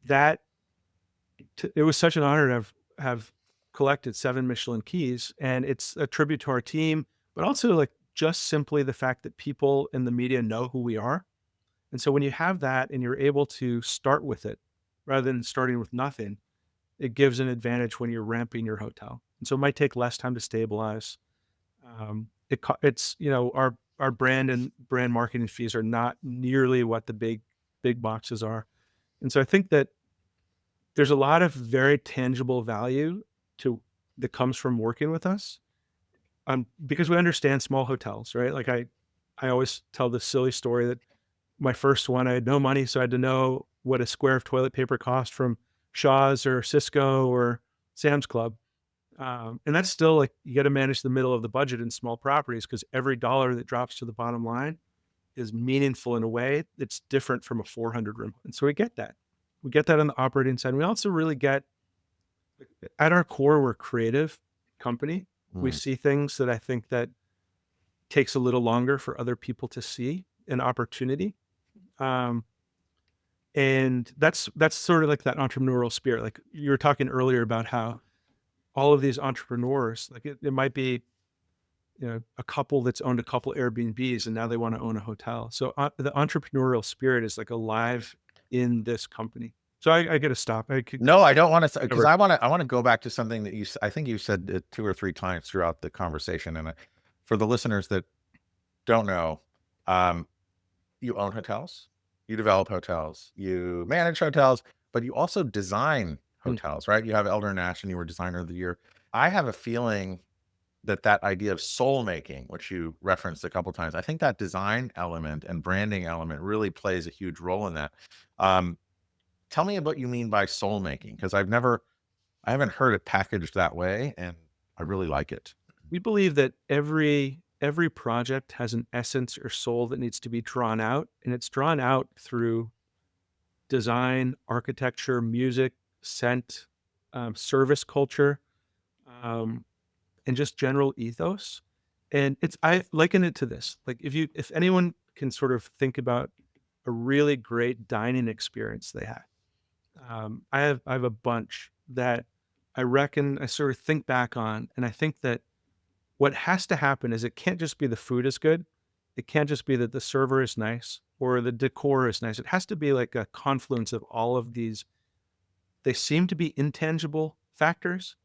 it was such an honor to have collected 7 Michelin keys, and it's a tribute to our team, but also like just simply the fact that people in the media know who we are. And so when you have that and you're able to start with it rather than starting with nothing, it gives an advantage when you're ramping your hotel. And so it might take less time to stabilize. It's our brand and brand marketing fees are not nearly what the big boxes are. And so I think that there's a lot of very tangible value that comes from working with us. Because we understand small hotels, right? Like I always tell this silly story that my first one, I had no money, so I had to know what a square of toilet paper cost from Shaw's or Cisco or Sam's Club. And that's still like, you got to manage the middle of the budget in small properties because every dollar that drops to the bottom line is meaningful in a way that's different from a 400 room. And so we get that. We get that on the operating side. We also really get, at our core, we're a creative company. We Mm. see things that I think that takes a little longer for other people to see an opportunity. And that's sort of like that entrepreneurial spirit. Like you were talking earlier about how all of these entrepreneurs, like it might be, a couple that's owned a couple Airbnbs and now they want to own a hotel. So the entrepreneurial spirit is like alive in this company. So I got to stop. I could No, I don't want to, because cover. I want to go back to something that I think you said it 2 or 3 times throughout the conversation. And for the listeners that don't know, you own hotels, you develop hotels, you manage hotels, but you also design hotels, right? You have Elder Nash and you were designer of the year. I have a feeling that idea of soul making, which you referenced a couple of times, I think that design element and branding element really plays a huge role in that. Tell me what you mean by soul making, because I haven't heard it packaged that way, and I really like it. We believe that every project has an essence or soul that needs to be drawn out, and it's drawn out through design, architecture, music, scent, service culture, and just general ethos. And I liken it to this. Like if anyone can sort of think about a really great dining experience they had, I have a bunch that I reckon I sort of think back on, and I think that what has to happen is it can't just be the food is good. It can't just be that the server is nice or the decor is nice. It has to be like a confluence of all of these. They seem to be intangible factors,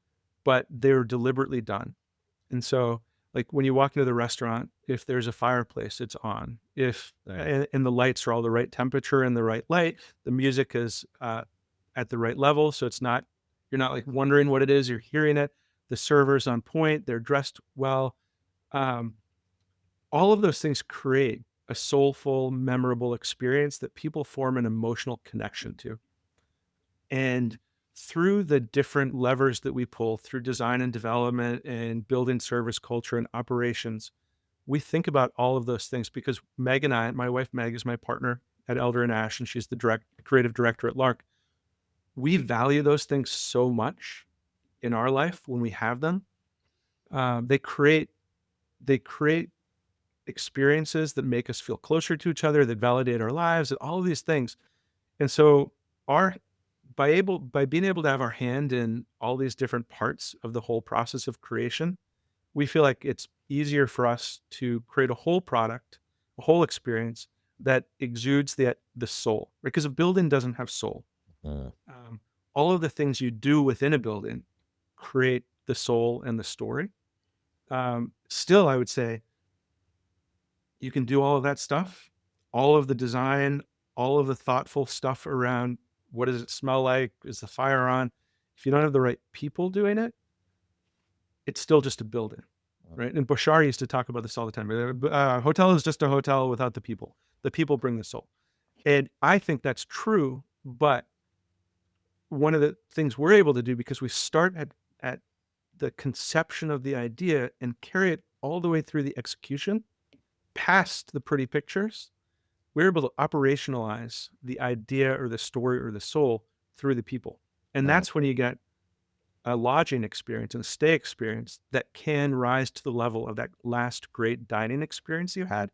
but they're deliberately done. And so, like when you walk into the restaurant, if there's a fireplace, it's on. If and the lights are all the right temperature and the right light, the music is at the right level, so you're not like wondering what it is. You're hearing it. The server's on point. They're dressed well. Um, all of those things create a soulful, memorable experience that people form an emotional connection to. And through the different levers that we pull through design and development and building service culture and operations, we think about all of those things because Meg and I, my wife Meg is my partner at Elder and Ash, and she's the creative director at Lark. We value those things so much in our life when we have them. They create experiences that make us feel closer to each other, that validate our lives, and all of these things. And so our by being able to have our hand in all these different parts of the whole process of creation, we feel like it's easier for us to create a whole product, a whole experience that exudes the soul. Because a building doesn't have soul. Mm. All of the things you do within a building create the soul and the story. Still, I would say you can do all of that stuff, all of the design, all of the thoughtful stuff around what does it smell like? Is the fire on? If you don't have the right people doing it, it's still just a building, right? And Bashar used to talk about this all the time. Hotel is just a hotel without the people. The people bring the soul. And I think that's true, but one of the things we're able to do because we start at the conception of the idea and carry it all the way through the execution, past the pretty pictures, we're able to operationalize the idea or the story or the soul through the people. And that's when you get a lodging experience and a stay experience that can rise to the level of that last great dining experience you had.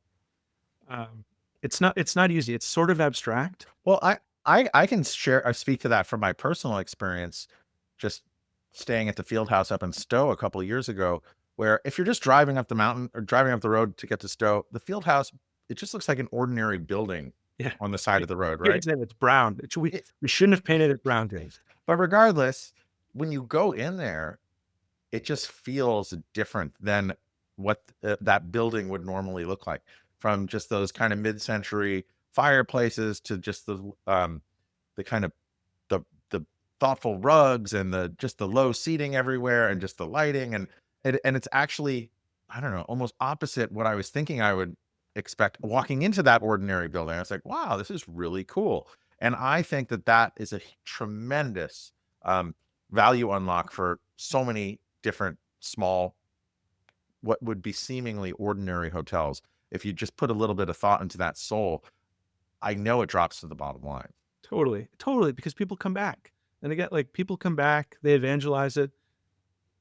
It's not easy. It's sort of abstract. Well, I can speak to that from my personal experience, just staying at the Field House up in Stowe a couple of years ago, where if you're just driving up the mountain or driving up the road to get to Stowe, the Field House, it just looks like an ordinary building Yeah. on the side of the road, right? It's brown. We shouldn't have painted it brown, Dave. But regardless, when you go in there, it just feels different than what that building would normally look like, from just those kind of mid-century fireplaces to just the kind of the thoughtful rugs and just the low seating everywhere and just the lighting and it's actually, I don't know, almost opposite what I was thinking I would expect walking into that ordinary building. I was like, wow, this is really cool. And I think that is a tremendous value unlock for so many different small, what would be seemingly ordinary hotels. If you just put a little bit of thought into that soul, I know it drops to the bottom line. Totally, totally, because people come back. And again, like people come back, they evangelize it.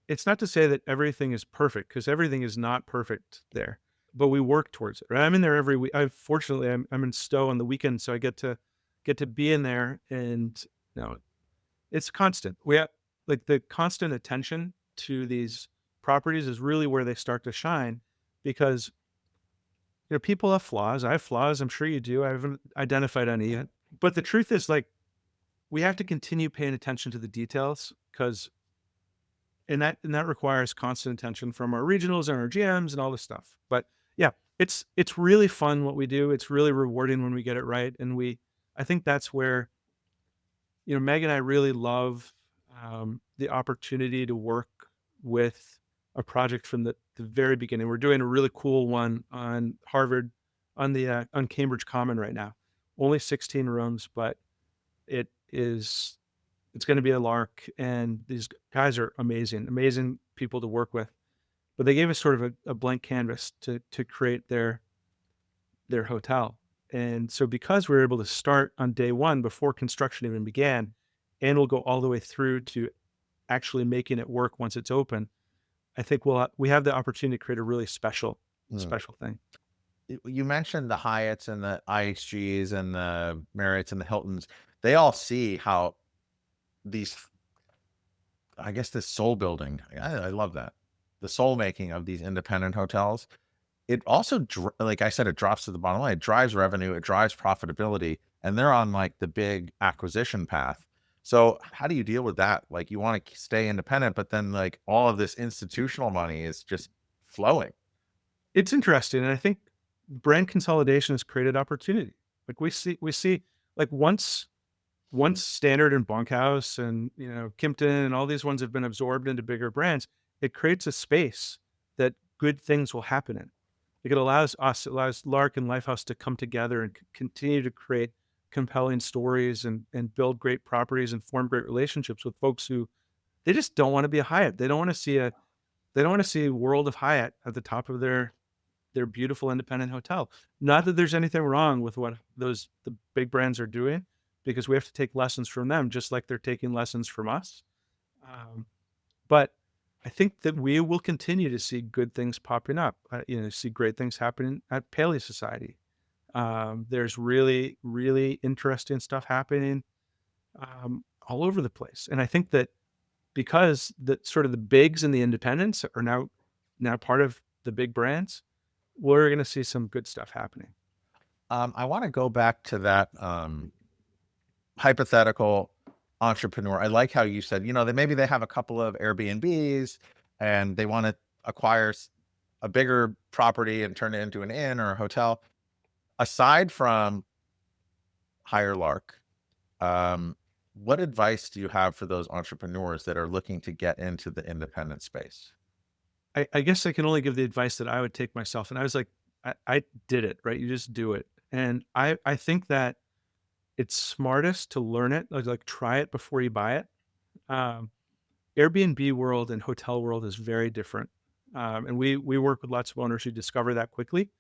It's not to say that everything is perfect because everything is not perfect there, but we work towards it. Right? I'm in there every week. Fortunately, I'm in Stowe on the weekend, so I get to be in there, and it's constant. We have like the constant attention to these properties is really where they start to shine, because people have flaws. I have flaws. I'm sure you do. I haven't identified any yet, but the truth is, like, we have to continue paying attention to the details because. And that requires constant attention from our regionals and our GMs and all this stuff. But yeah, it's really fun what we do. It's really rewarding when we get it right. And I think that's where, Meg and I really love the opportunity to work with a project from the very beginning. We're doing a really cool one on Harvard, on Cambridge Common right now. Only 16 rooms, but it's going to be a Lark, and these guys are amazing people to work with. But they gave us sort of a blank canvas to create their hotel. And so because we were able to start on day one before construction even began, and we'll go all the way through to actually making it work once it's open, I think we have the opportunity to create a really special thing. You mentioned the Hyatts and the IHGs and the Marriotts and the Hiltons. They all see how these, I guess, this soul building, I love that. The soul making of these independent hotels. It also, like I said, it drops to the bottom line. It drives revenue, it drives profitability, and they're on like the big acquisition path. So how do you deal with that? Like, you want to stay independent, but then like all of this institutional money is just flowing. It's interesting. And I think brand consolidation has created opportunity. Like we see like once Standard and Bunkhouse and Kimpton and all these ones have been absorbed into bigger brands, it creates a space that good things will happen in. Like it allows Lark and Lifehouse to come together and continue to create compelling stories and build great properties and form great relationships with folks who they just don't want to be a Hyatt. They don't want to see a World of Hyatt at the top of their their beautiful independent hotel. Not that there's anything wrong with what the big brands are doing, because we have to take lessons from them, just like they're taking lessons from us. But I think that we will continue to see good things popping up. See great things happening at Paley Society. There's really, really interesting stuff happening all over the place. And I think that because the sort of the bigs and the independents are now part of the big brands, we're going to see some good stuff happening. I want to go back to that hypothetical entrepreneur. I like how you said, maybe they have a couple of Airbnbs and they want to acquire a bigger property and turn it into an inn or a hotel. Aside from hire Lark, what advice do you have for those entrepreneurs that are looking to get into the independent space? I guess I can only give the advice that I would take myself. And I was like, I did it, right? You just do it. And I think that it's smartest to learn it, like try it before you buy it. Airbnb world and hotel world is very different. And we work with lots of owners who discover that quickly.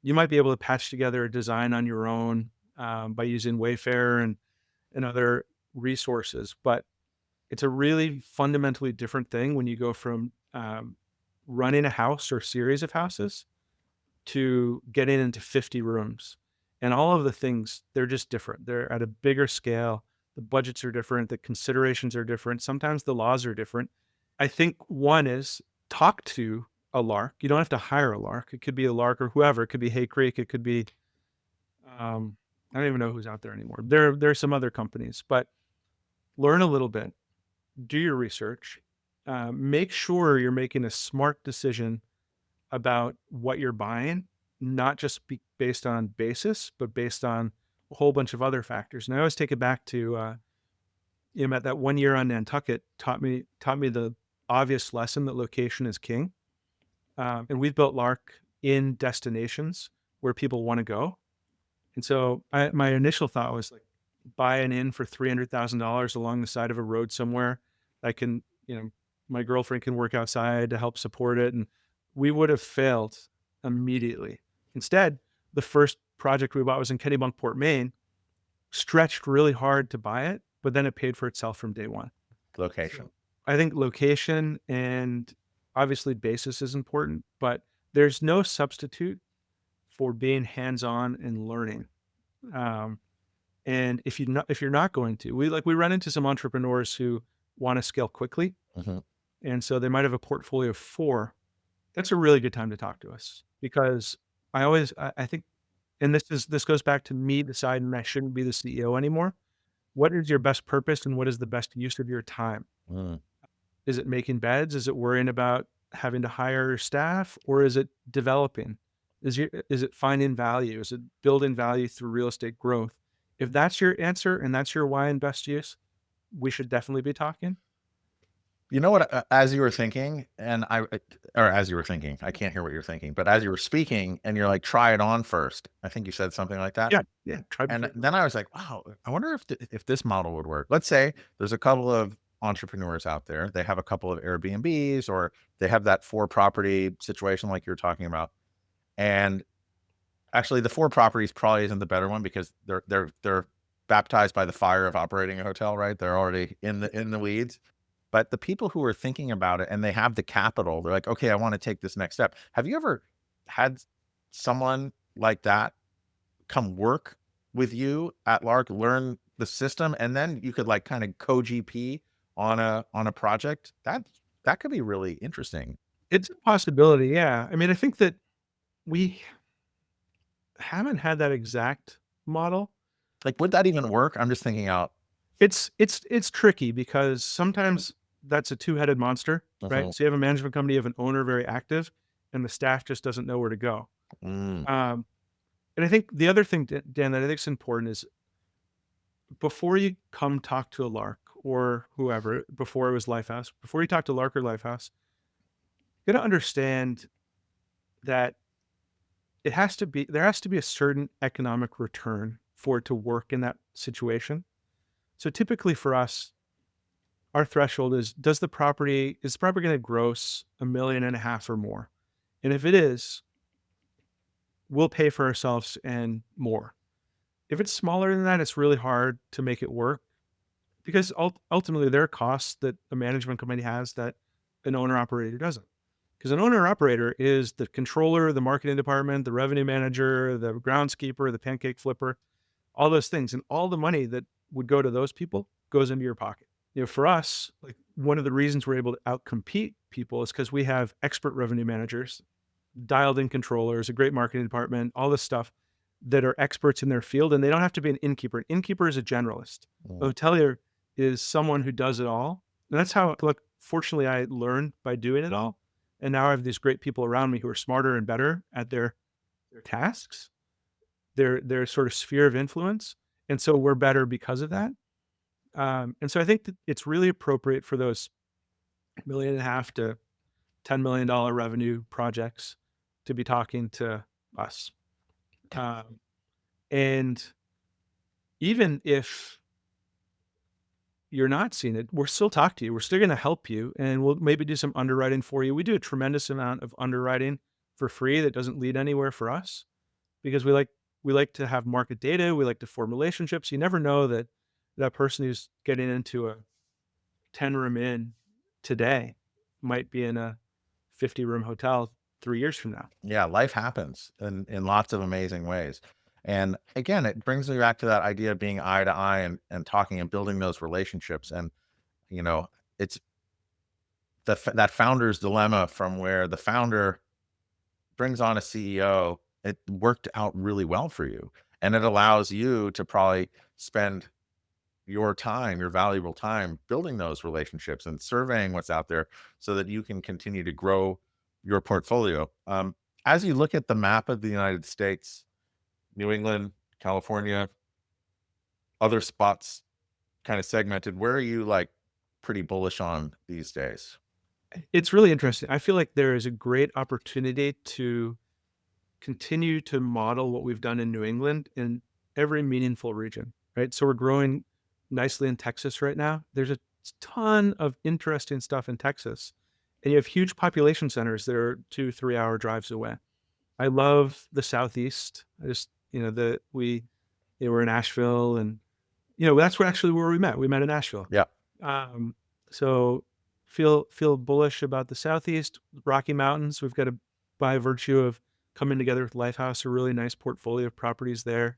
You might be able to patch together a design on your own by using Wayfair and other resources, but it's a really fundamentally different thing when you go from running a house or series of houses to getting into 50 rooms. And all of the things, they're just different. They're at a bigger scale. The budgets are different. The considerations are different. Sometimes the laws are different. I think one is talk to a Lark. You don't have to hire a Lark. It could be a Lark or whoever. It could be Hay Creek. It could be, I don't even know who's out there anymore. There are some other companies, but learn a little bit, do your research, make sure you're making a smart decision about what you're buying, not just based on basis, but based on a whole bunch of other factors. And I always take it back to, that 1 year on Nantucket taught me the obvious lesson that location is king. And we've built Lark in destinations where people want to go. And so my initial thought was like, buy an inn for $300,000 along the side of a road somewhere. I can, my girlfriend can work outside to help support it. And we would have failed immediately. Instead, the first project we bought was in Kennebunkport, Maine, stretched really hard to buy it, but then it paid for itself from day one. Location. So I think location and obviously basis is important, but there's no substitute for being hands-on and learning. And if you're not going to, we run into some entrepreneurs who want to scale quickly. Mm-hmm. And so they might have a portfolio of 4. That's a really good time to talk to us, because I think, and this goes back to me deciding I shouldn't be the CEO anymore. What is your best purpose and what is the best use of your time? Mm. Is it making beds? Is it worrying about having to hire staff, or is it developing? Is it finding value? Is it building value through real estate growth? If that's your answer and that's your why and best use, we should definitely be talking. You know what? As you were thinking, as you were thinking, I can't hear what you're thinking, but as you were speaking, and you're like, try it on first. I think you said something like that. Yeah. Try And before. then I was like, wow, I wonder if this model would work. Let's say there's a couple of entrepreneurs out there. They have a couple of Airbnbs, or they have that 4 property situation like you're talking about. And actually, the 4 properties probably isn't the better one, because they're baptized by the fire of operating a hotel, right? They're already in the weeds. But the people who are thinking about it and they have the capital, they're like, okay, I want to take this next step. Have you ever had someone like that come work with you at Lark, learn the system, and then you could like kind of co-GP on a project? That could be really interesting. It's a possibility. Yeah. I mean, I think that we haven't had that exact model. Like, would that even work? I'm just thinking out. It's tricky because sometimes that's a two-headed monster, Mhm. right? So you have a management company, you have an owner very active, and the staff just doesn't know where to go. Mm, And I think the other thing, Dan, that I think is important is, before you come talk to a Lark or whoever, before it was Lifehouse, before you talk to Lark or Lifehouse, you got to understand that there has to be a certain economic return for it to work in that situation. So typically for us, our threshold is, is the property going to gross $1.5 million or more? And if it is, we'll pay for ourselves and more. If it's smaller than that, it's really hard to make it work because ultimately there are costs that a management company has that an owner operator doesn't. Because an owner operator is the controller, the marketing department, the revenue manager, the groundskeeper, the pancake flipper, all those things. And all the money that would go to those people goes into your pocket. For us, like one of the reasons we're able to outcompete people is because we have expert revenue managers, dialed in controllers, a great marketing department, all this stuff that are experts in their field. And they don't have to be an innkeeper. An innkeeper is a generalist. A hotelier is someone who does it all. And that's how, look, fortunately, I learned by doing it all. And now I have these great people around me who are smarter and better at their tasks, their sort of sphere of influence. And so we're better because of that. And so I think that it's really appropriate for those $1.5 million to $10 million revenue projects to be talking to us. And even if you're not seeing it, we're still talking to you. We're still going to help you, and we'll maybe do some underwriting for you. We do a tremendous amount of underwriting for free that doesn't lead anywhere for us because we like to have market data. We like to form relationships. You never know that person who's getting into a 10-room inn today might be in a 50-room hotel 3 years from now. Yeah, life happens in lots of amazing ways. And again, it brings me back to that idea of being eye to eye and talking and building those relationships. And, it's that founder's dilemma from where the founder brings on a CEO. It worked out really well for you. And it allows you to probably spend your time, your valuable time building those relationships and surveying what's out there so that you can continue to grow your portfolio. As you look at the map of the United States, New England, California, other spots kind of segmented, where are you like pretty bullish on these days? It's really interesting. I feel like there is a great opportunity to continue to model what we've done in New England in every meaningful region, right? So we're growing nicely in Texas right now. There's a ton of interesting stuff in Texas, and you have huge population centers that are 2-3 hour drives away. I love the Southeast. I just, we were in Asheville, and that's where we met. We met in Asheville. Yeah. So feel bullish about the Southeast, Rocky Mountains. We've got by virtue of coming together with Lifehouse, a really nice portfolio of properties there.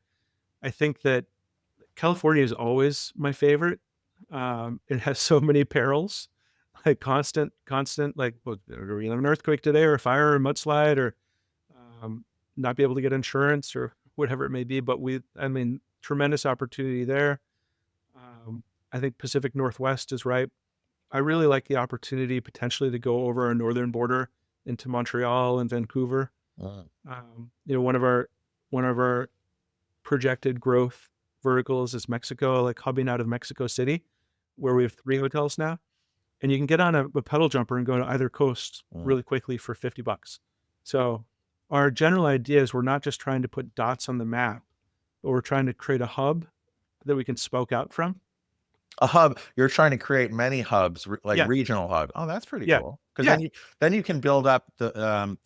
I think that California is always my favorite. It has so many perils, like constant, like, well, are we in an earthquake today, or a fire, or a mudslide, or not be able to get insurance, or whatever it may be. But tremendous opportunity there. I think Pacific Northwest is right. I really like the opportunity potentially to go over our northern border into Montreal and Vancouver. One of our projected growth verticals is Mexico, like hubbing out of Mexico City, where we have 3 hotels now, and you can get on a pedal jumper and go to either coast really quickly for $50. So our general idea is we're not just trying to put dots on the map, but we're trying to create a hub that we can spoke out from. A hub. You're trying to create many hubs, like Yeah. regional hub. Oh, that's pretty Yeah. cool. Because Yeah. then you can build up the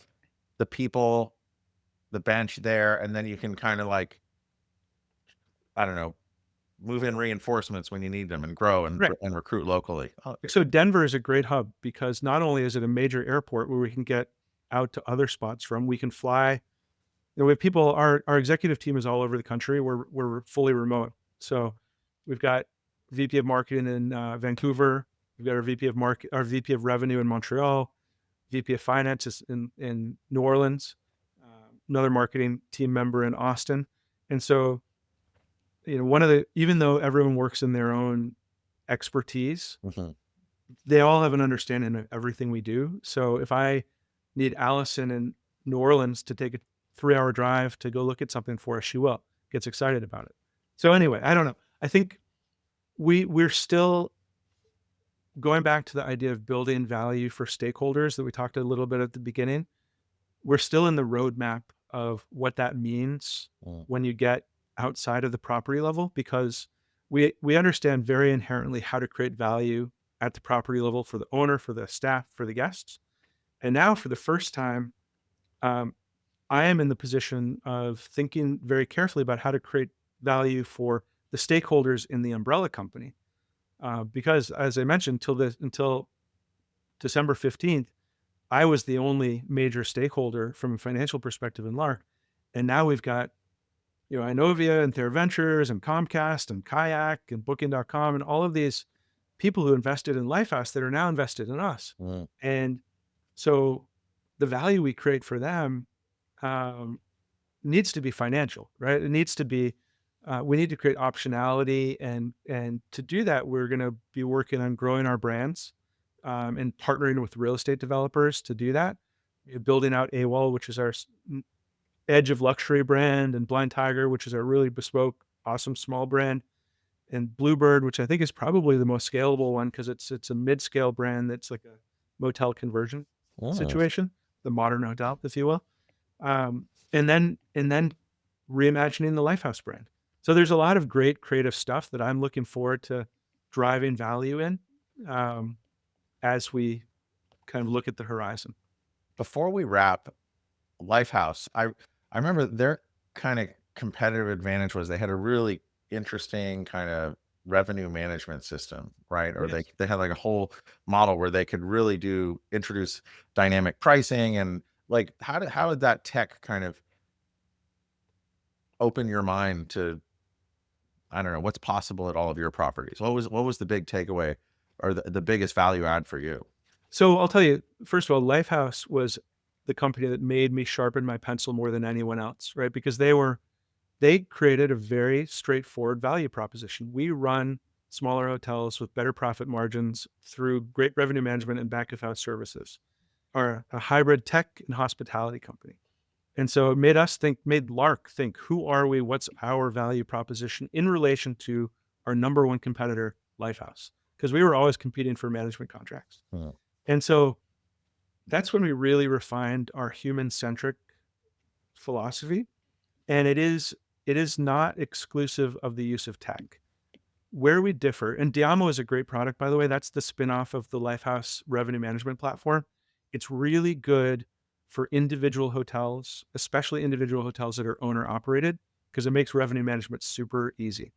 people, the bench there, and then you can kind of like, I don't know, move in reinforcements when you need them and grow and Right. and recruit locally. Oh, So Denver is a great hub because not only is it a major airport where we can get out to other spots from, we can fly. We have people. Our executive team is all over the country. We're fully remote. So we've got VP of marketing in Vancouver. We've got our VP of revenue in Montreal. VP of finance is in New Orleans. Another marketing team member in Austin. And so, even though everyone works in their own expertise, they all have an understanding of everything we do. So if I need Allison in New Orleans to take a 3-hour drive to go look at something for us, she gets excited about it. So anyway, I don't know. I think we're still going back to the idea of building value for stakeholders that we talked a little bit at the beginning. We're still in the roadmap of what that means when you get outside of the property level, because we understand very inherently how to create value at the property level for the owner, for the staff, for the guests. And now for the first time, I I am in the position of thinking very carefully about how to create value for the stakeholders in the umbrella company. Because as I mentioned, until December 15th, I was the only major stakeholder from a financial perspective in Lark. And now we've got, Inovia and TheraVentures and Comcast and Kayak and Booking.com and all of these people who invested in Lifehouse that are now invested in us. Mm. And so the value we create for them um, needs to be financial, right? It needs to be, we need to create optionality. And to do that, we're going to be working on growing our brands and partnering with real estate developers to do that. Building out AWOL, which is our edge of luxury brand, and Blind Tiger, which is our really bespoke, awesome small brand, and Bluebird, which I think is probably the most scalable one because it's a mid-scale brand that's like a motel conversion Mm. situation, the modern hotel, if you will. And then reimagining the Lifehouse brand. So there's a lot of great creative stuff that I'm looking forward to driving value in as we kind of look at the horizon. Before we wrap, Lifehouse, I remember their kind of competitive advantage was they had a really interesting kind of revenue management system, right? Or Yes. they had like a whole model where they could really introduce dynamic pricing, and like how did that tech kind of open your mind to, I don't know, what's possible at all of your properties? What was the big takeaway or the biggest value add for you? So I'll tell you, first of all, Lifehouse was the company that made me sharpen my pencil more than anyone else, right? Because they created a very straightforward value proposition. We run smaller hotels with better profit margins through great revenue management and back of house services. Are a hybrid tech and hospitality company. And so it made Lark think, who are we? What's our value proposition in relation to our number one competitor, Lifehouse? Because we were always competing for management contracts. Hmm. And so that's when we really refined our human-centric philosophy. And it is not exclusive of the use of tech. Where we differ, and Diamo is a great product, by the way. That's the spinoff of the Lifehouse revenue management platform. It's really good for individual hotels, especially individual hotels that are owner operated, because it makes revenue management super easy.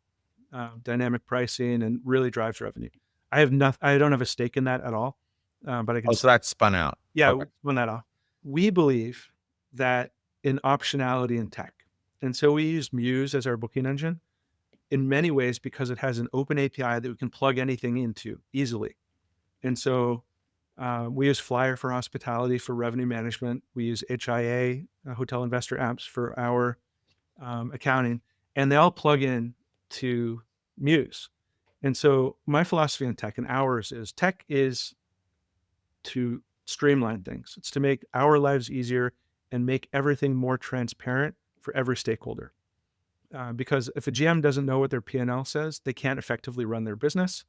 Dynamic pricing and really drives revenue. I don't have a stake in that at all, but I can. Oh, so that's spun out. Yeah, Okay. run that off. We believe that in optionality in tech, and so we use Muse as our booking engine in many ways because it has an open API that we can plug anything into easily. And so we use Flyer for hospitality for revenue management. We use HIA, Hotel Investor Apps, for our accounting, and they all plug in to Muse. And so my philosophy on tech and ours is tech is to streamline things. It's to make our lives easier and make everything more transparent for every stakeholder. Because if a GM doesn't know what their P&L says, they can't effectively run their business.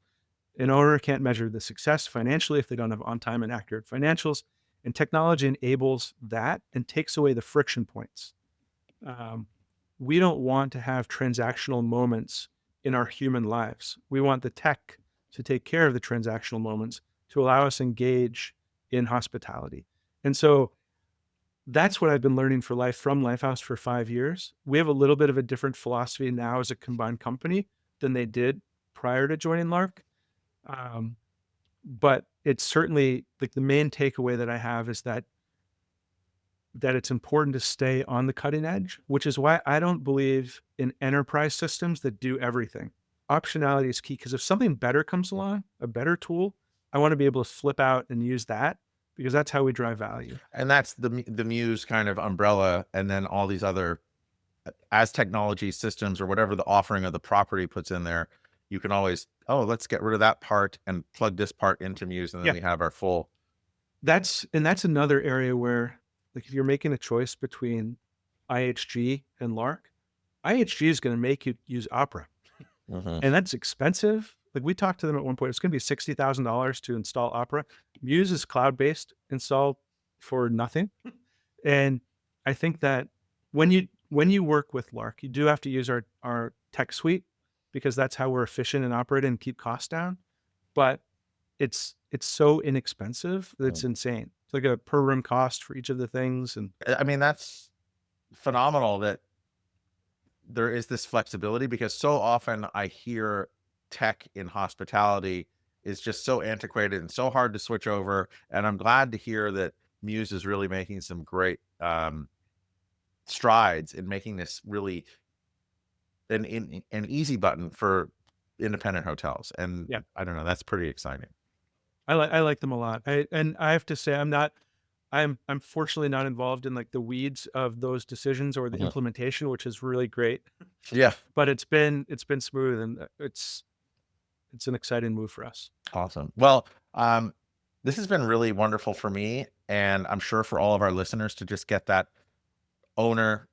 An owner can't measure the success financially if they don't have on-time and accurate financials. And technology enables that and takes away the friction points. We don't want to have transactional moments in our human lives. We want the tech to take care of the transactional moments to allow us engage in hospitality. And so that's what I've been learning from Lifehouse for 5 years. We have a little bit of a different philosophy now as a combined company than they did prior to joining Lark. But it's certainly like the main takeaway that I have is that it's important to stay on the cutting edge, which is why I don't believe in enterprise systems that do everything. Optionality is key because if something better comes along, a better tool, I want to be able to flip out and use that because that's how we drive value. And that's the Muse kind of umbrella, and then all these other as technology systems or whatever the offering of the property puts in there, you can always, oh, let's get rid of that part and plug this part into Muse, and then Yeah. we have our full. That's another area where, like, if you're making a choice between IHG and Lark, IHG is going to make you use Opera, Mhm. and that's expensive. Like, we talked to them at one point, it's going to be $60,000 to install Opera. Muse is cloud-based, installed for nothing. And I think that when you work with Lark, you do have to use our tech suite because that's how we're efficient and operate and keep costs down. But it's so inexpensive that it's insane. It's like a per room cost for each of the things. And I mean, that's phenomenal that there is this flexibility, because so often I hear tech in hospitality is just so antiquated and so hard to switch over. And I'm glad to hear that Muse is really making some great strides in making this really an easy button for independent hotels. And Yeah. I don't know, that's pretty exciting. I like them a lot. I have to say I'm fortunately not involved in like the weeds of those decisions or the Mhm. implementation, which is really great. Yeah, But it's been smooth, and it's an exciting move for us. awesome. Well, this has been really wonderful for me, and I'm sure for all of our listeners, to just get that owner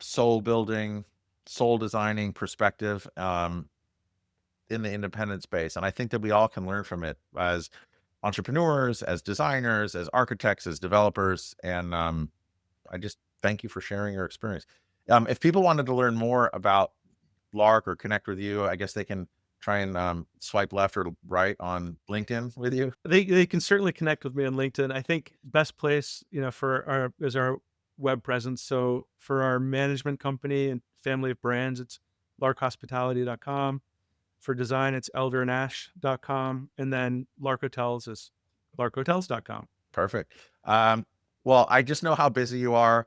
soul building, soul designing perspective in the independent space. And I think that we all can learn from it as entrepreneurs, as designers, as architects, as developers. And I just thank you for sharing your experience. If people wanted to learn more about Lark or connect with you, I guess they can try and swipe left or right on LinkedIn with you. They can certainly connect with me on LinkedIn. I think best place, for our web presence. So for our management company and family of brands, it's larkhospitality.com. For design, it's eldernash.com. And then Lark Hotels is larkhotels.com. Perfect. Well, I just know how busy you are.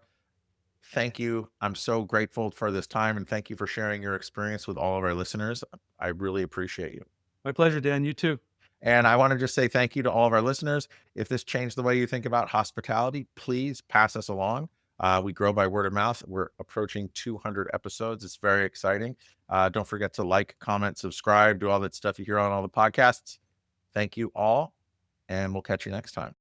Thank you. I'm so grateful for this time, and thank you for sharing your experience with all of our listeners. I really appreciate you. My pleasure, Dan. You too. And I want to just say thank you to all of our listeners. If this changed the way you think about hospitality, please pass us along. We grow by word of mouth. We're approaching 200 episodes. It's very exciting. Don't forget to like, comment, subscribe, do all that stuff you hear on all the podcasts. Thank you all, and we'll catch you next time.